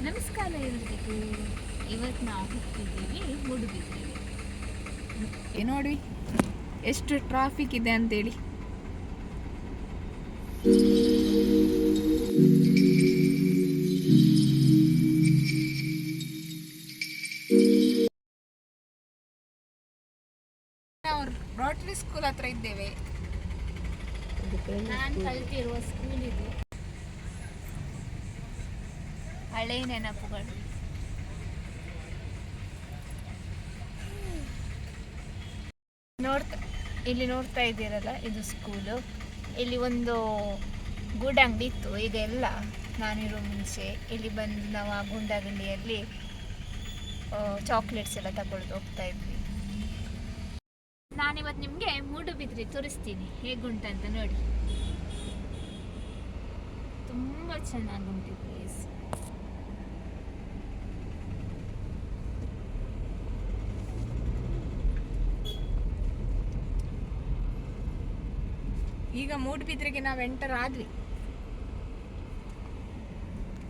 ನಮಸ್ಕಾರ ಎಲ್ರಿಗೂ. ಇವತ್ತು ನಾವು ಹೋಗ್ತಿದ್ದೀವಿ ಮೂಡುಬಿದ್ರೆಗೆ. ನೋಡಿ ಎಷ್ಟು ಟ್ರಾಫಿಕ್ ಇದೆ ಅಂತೇಳಿ. ನಾವು ರೋಟರಿ ಸ್ಕೂಲ್ ಹತ್ರ ಇದ್ದೇವೆ. ನಾನು ಕಲ್ತಿರುವ ಸ್ಕೂಲ್ ಇದು. ಹಳೆ ನೆನಪುಗಳು. ಇಲ್ಲಿ ನೋಡ್ತಾ ಇದ್ದೀರಲ್ಲ, ಇದು ಸ್ಕೂಲು. ಇಲ್ಲಿ ಒಂದು ಗೂಡಂಗಡಿ ಇತ್ತು, ಈಗ ಎಲ್ಲ ನಾನಿರೋ ಮುಂಚೆ ಇಲ್ಲಿ ಬಂದು ನಾವು ಆ ಗೂಡಂಗಡಿಯಲ್ಲಿ ಚಾಕ್ಲೇಟ್ಸ್ ಎಲ್ಲ ತಗೊಳ್ದು ಹೋಗ್ತಾ ಇದ್ವಿ. ನಾನಿವತ್ತು ನಿಮಗೆ ಮೂಡುಬಿದ್ರೆ ತೋರಿಸ್ತೀನಿ ಹೇಗುಂಟಂತ ನೋಡಿ. ತುಂಬ ಚೆನ್ನಾಗುಂಟು ಪ್ಲೇಸ್. ಈಗ ಮೂಡುಬಿದ್ರೆಗೆ ನಾವು ಎಂಟರ್ ಆದ್ವಿ.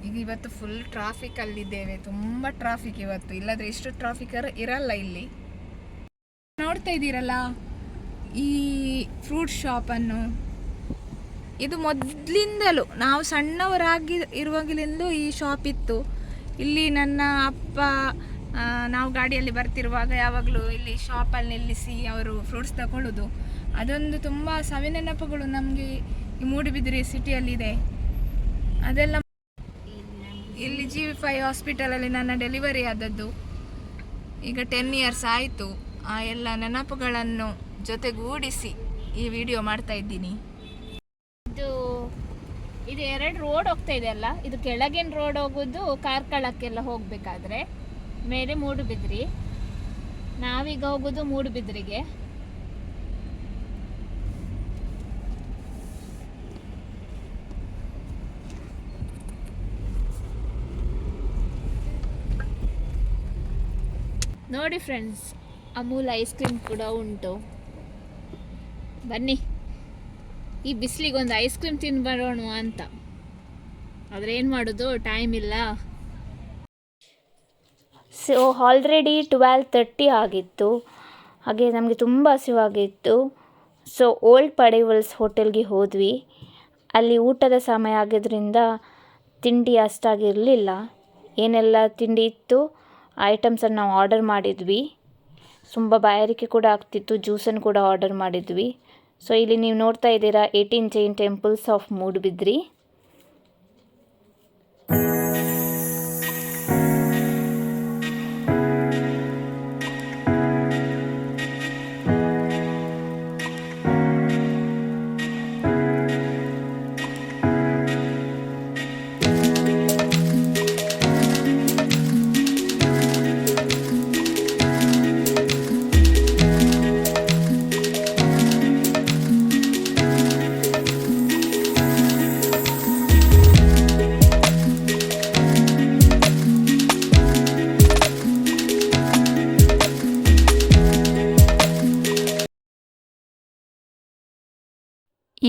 ಈಗ ಇವತ್ತು ಫುಲ್ ಟ್ರಾಫಿಕ್ ಅಲ್ಲಿದ್ದೇವೆ. ತುಂಬ ಟ್ರಾಫಿಕ್ ಇವತ್ತು, ಇಲ್ಲದ್ರೆ ಇಷ್ಟು ಟ್ರಾಫಿಕ್ ಇರಲ್ಲ ಇಲ್ಲಿ. ನೋಡ್ತಾ ಇದ್ದೀರಲ್ಲ ಈ ಫ್ರೂಟ್ ಶಾಪನ್ನು, ಇದು ಮೊದಲಿಂದಲೂ ನಾವು ಸಣ್ಣವರಾಗಿ ಇರುವಾಗಲಿಂದಲೂ ಈ ಶಾಪ್ ಇತ್ತು. ಇಲ್ಲಿ ನನ್ನ ಅಪ್ಪ ನಾವು ಗಾಡಿಯಲ್ಲಿ ಬರ್ತಿರುವಾಗ ಯಾವಾಗಲೂ ಇಲ್ಲಿ ಶಾಪಲ್ಲಿ ನಿಲ್ಲಿಸಿ ಅವರು ಫ್ರೂಟ್ಸ್ ತಗೊಳ್ಳೋದು. ಅದೊಂದು ತುಂಬ ಸವಿನೆನಪುಗಳು ನಮಗೆ ಈ ಮೂಡುಬಿದಿರೆ ಸಿಟಿಯಲ್ಲಿದೆ. ಅದೆಲ್ಲ ಇಲ್ಲಿ GV5 ಹಾಸ್ಪಿಟಲಲ್ಲಿ ನನ್ನ ಡೆಲಿವರಿ ಆದದ್ದು ಈಗ 10 ಇಯರ್ಸ್ ಆಯಿತು. ಆ ಎಲ್ಲ ನೆನಪುಗಳನ್ನು ಜೊತೆಗೂಡಿಸಿ ಈ ವಿಡಿಯೋ ಮಾಡ್ತಾ ಇದ್ದೀನಿ. ಇದು 2 ರೋಡ್ ಹೋಗ್ತಾ ಇದೆ ಅಲ್ಲ, ಇದು ಕೆಳಗಿನ ರೋಡ್ ಹೋಗೋದು ಕಾರ್ಕಳಕ್ಕೆಲ್ಲ ಹೋಗಬೇಕಾದ್ರೆ, ಮೇಲೆ ಮೂಡುಬಿದ್ರಿ. ನಾವೀಗ ಹೋಗೋದು ಮೂಡುಬಿದ್ರಿಗೆ. ನೋಡಿ ಫ್ರೆಂಡ್ಸ್, ಅಮೂಲ್ ಐಸ್ ಕ್ರೀಮ್ ಕೂಡ ಉಂಟು. ಬನ್ನಿ, ಈ ಬಿಸಿಲಿಗೆ ಒಂದು ಐಸ್ ಕ್ರೀಮ್ ತಿಂದು ಬರೋಣ ಅಂತ. ಆದರೆ ಏನು ಮಾಡೋದು, ಟೈಮ್ ಇಲ್ಲ. ಸೊ ಆಲ್ರೆಡಿ 12:30 ಆಗಿತ್ತು. ಹಾಗೆ ನಮಗೆ ತುಂಬ ಹಸಿವಾಗಿತ್ತು. ಸೊ ಓಲ್ಡ್ ಪಡೇವಲ್ಸ್ ಹೋಟೆಲ್ಗೆ ಹೋದ್ವಿ. ಅಲ್ಲಿ ಊಟದ ಸಮಯ ಆಗಿದ್ದರಿಂದ ತಿಂಡಿ ಅಷ್ಟಾಗಿರಲಿಲ್ಲ. ಏನೆಲ್ಲ ತಿಂಡಿ ಇತ್ತು ಐಟಮ್ಸನ್ನು ನಾವು ಆರ್ಡರ್ ಮಾಡಿದ್ವಿ. ತುಂಬ ಬಾಯಾರಿಕೆ ಕೂಡ ಆಗ್ತಿತ್ತು, ಜ್ಯೂಸನ್ನು ಕೂಡ ಆರ್ಡರ್ ಮಾಡಿದ್ವಿ. ಸೊ ಇಲ್ಲಿ ನೀವು ನೋಡ್ತಾ ಇದ್ದೀರಾ 18 ಜೈನ್ ಟೆಂಪಲ್ಸ್ ಆಫ್ ಮೂಡುಬಿದ್ರಿ.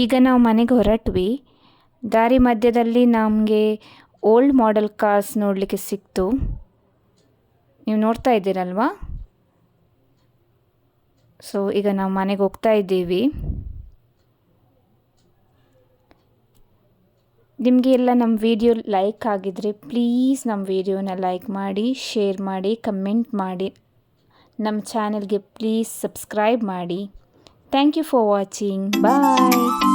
ಈಗ ನಾವು ಮನೆಗೆ ಹೊರಟ್ವಿ. ದಾರಿ ಮಧ್ಯದಲ್ಲಿ ನಮಗೆ ಓಲ್ಡ್ ಮಾಡೆಲ್ ಕಾರ್ಸ್ ನೋಡಲಿಕ್ಕೆ ಸಿಕ್ತು. ನೀವು ನೋಡ್ತಾ ಇದ್ದೀರಲ್ವಾ. ಸೊ ಈಗ ನಾವು ಮನೆಗೆ ಹೋಗ್ತಾ ಇದ್ದೀವಿ. ನಿಮಗೆ ಎಲ್ಲ ನಮ್ಮ ವಿಡಿಯೋ ಲೈಕ್ ಆಗಿದ್ರೆ ಪ್ಲೀಸ್ ನಮ್ಮ ವಿಡಿಯೋನ ಲೈಕ್ ಮಾಡಿ, ಶೇರ್ ಮಾಡಿ, ಕಮೆಂಟ್ ಮಾಡಿ. ನಮ್ಮ ಚಾನೆಲ್ಗೆ ಪ್ಲೀಸ್ ಸಬ್ಸ್ಕ್ರೈಬ್ ಮಾಡಿ. Thank you for watching. Bye.